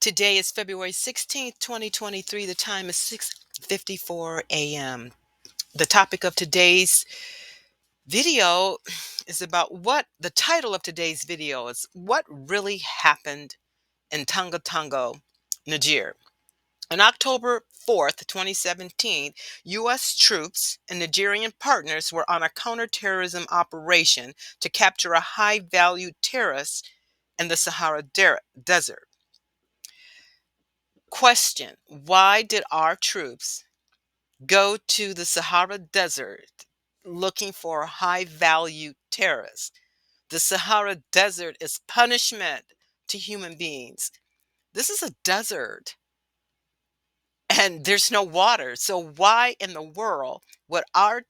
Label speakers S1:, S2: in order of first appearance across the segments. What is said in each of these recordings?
S1: Today is February 16th, 2023. The time is 6:54 a.m. The topic of today's video is about the title of today's video is what really happened in Tongo, Niger. On October 4th, 2017, U.S. troops and Nigerian partners were on a counterterrorism operation to capture a high-value terrorist in the Sahara Desert. Question: why did our troops go to the Sahara Desert looking for high value terrorists? The Sahara Desert is punishment to human beings. This is a desert and there's no water. So, why in the world would our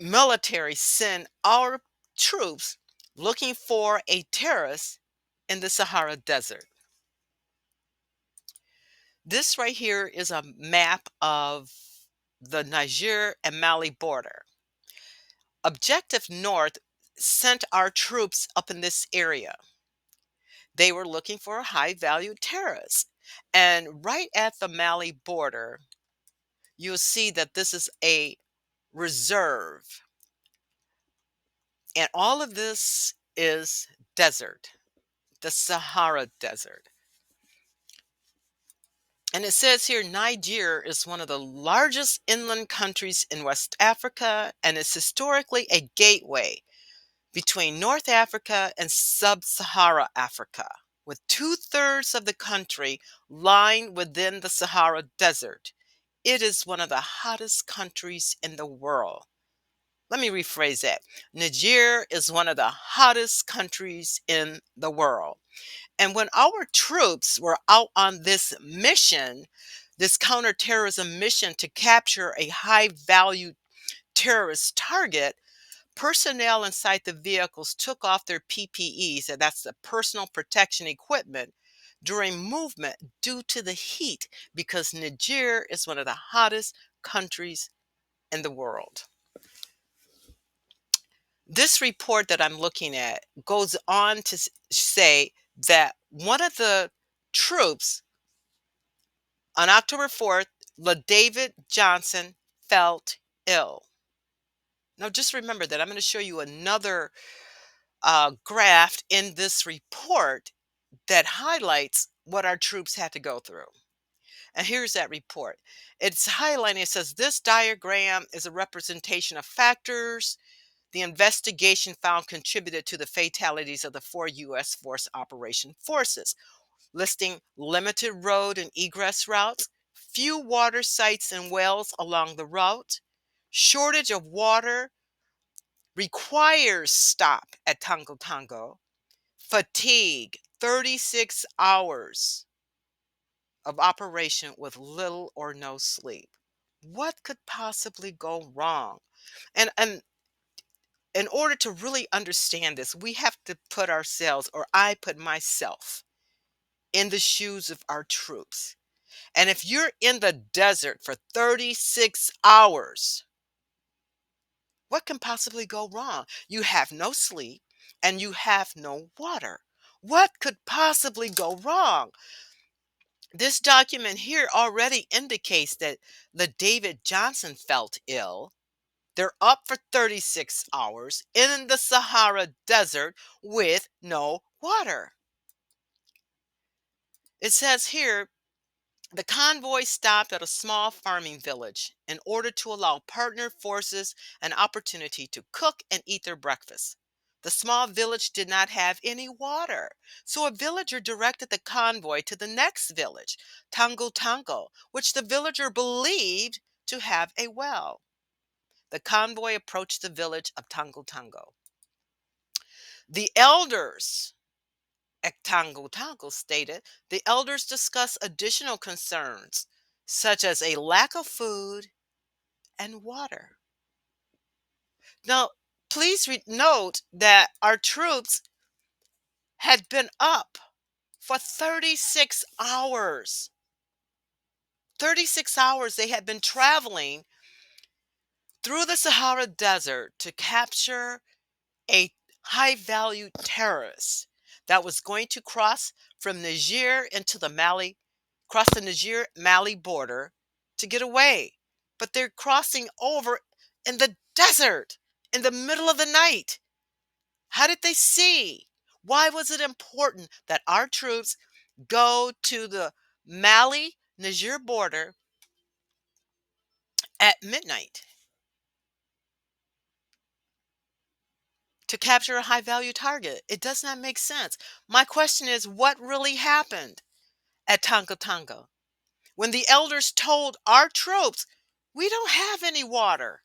S1: military send our troops looking for a terrorist in the Sahara Desert? This right here is a map of the Niger and Mali border. Objective North sent our troops up in this area. They were looking for a high value terrorist. And right at the Mali border, you'll see that this is a reserve. And all of this is desert, the Sahara Desert. And it says here Niger is one of the largest inland countries in West Africa and is historically a gateway between North Africa and sub-Sahara Africa, with two-thirds of the country lying within the Sahara Desert. It is one of the hottest countries in the world. Let me rephrase that. Niger is one of the hottest countries in the world. And when our troops were out on this mission, this counterterrorism mission to capture a high-value terrorist target, personnel inside the vehicles took off their PPEs, and that's the personal protection equipment, during movement due to the heat, because Niger is one of the hottest countries in the world. This report that I'm looking at goes on to say that one of the troops on October 4th, David Johnson, felt ill. Now, just remember that I'm going to show you another graph in this report that highlights what our troops had to go through. And here's that report. It's highlighting, it says, this diagram is a representation of factors the investigation found contributed to the fatalities of the 4 U.S. force operation forces, listing limited road and egress routes, few water sites and wells along the route, shortage of water requires stop at Tongo, fatigue, 36 hours of operation with little or no sleep. What could possibly go wrong? And in order to really understand this, we have to put ourselves, or I put myself, in the shoes of our troops. And if you're in the desert for 36 hours, what can possibly go wrong? You have no sleep and you have no water. What could possibly go wrong? This document here already indicates that David Johnson felt ill. They're up for 36 hours in the Sahara Desert with no water. It says here, the convoy stopped at a small farming village in order to allow partner forces an opportunity to cook and eat their breakfast. The small village did not have any water, so a villager directed the convoy to the next village, Tongo, which the villager believed to have a well. The convoy approached the village of Tongo. The elders at Tongo stated the elders discussed additional concerns, such as a lack of food and water. Now, please note that our troops had been up for 36 hours. 36 hours they had been traveling through the Sahara Desert to capture a high value terrorist. that was going to cross from Niger into the Mali, cross the Niger Mali border to get away. But they're crossing over in the desert in the middle of the night. How did they see? Why was it important that our troops go to the Mali Niger border at midnight to capture a high value target? It does not make sense. My question is, what really happened at Tonga Tonga when the elders told our troops, we don't have any water?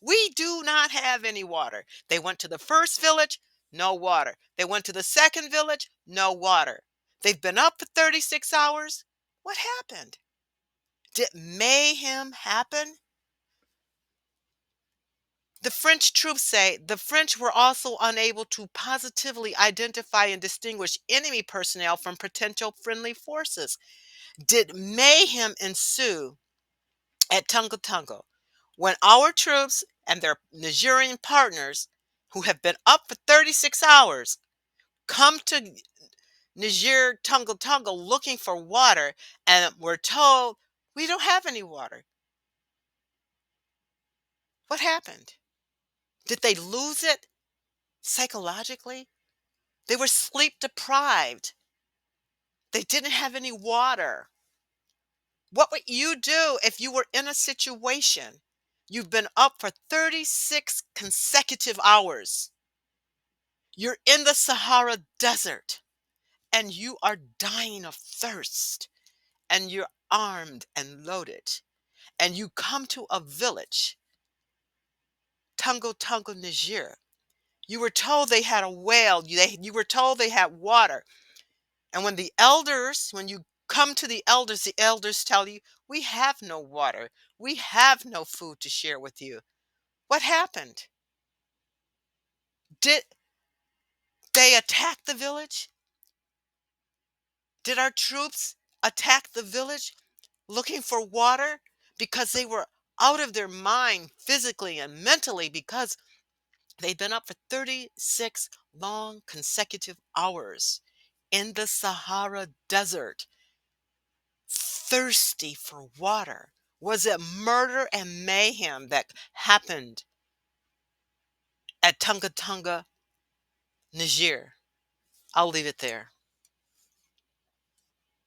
S1: We do not have any water. They went to the first village, no water. They went to the second village, no water. They've been up for 36 hours. What happened? Did mayhem happen? The French troops say the French were also unable to positively identify and distinguish enemy personnel from potential friendly forces. Did mayhem ensue at Tonga Tonga when our troops and their Nigerian partners, who have been up for 36 hours, come to Niger, Tonga Tonga looking for water, and we're told we don't have any water? What happened? Did they lose it psychologically? They were sleep deprived. They didn't have any water. What would you do if you were in a situation you've been up for 36 consecutive hours? You're in the Sahara Desert and you are dying of thirst and you're armed and loaded and you come to a village, Tongo Tongo, Niger. You were told they had a well, you were told they had water. And when you come to the elders tell you, we have no water. We have no food to share with you. What happened? Did they attack the village? Did our troops attack the village looking for water because they were out of their mind physically and mentally because they'd been up for 36 long consecutive hours in the Sahara Desert, thirsty for water? Was it murder and mayhem that happened at Tonga Tonga, Niger? I'll leave it there.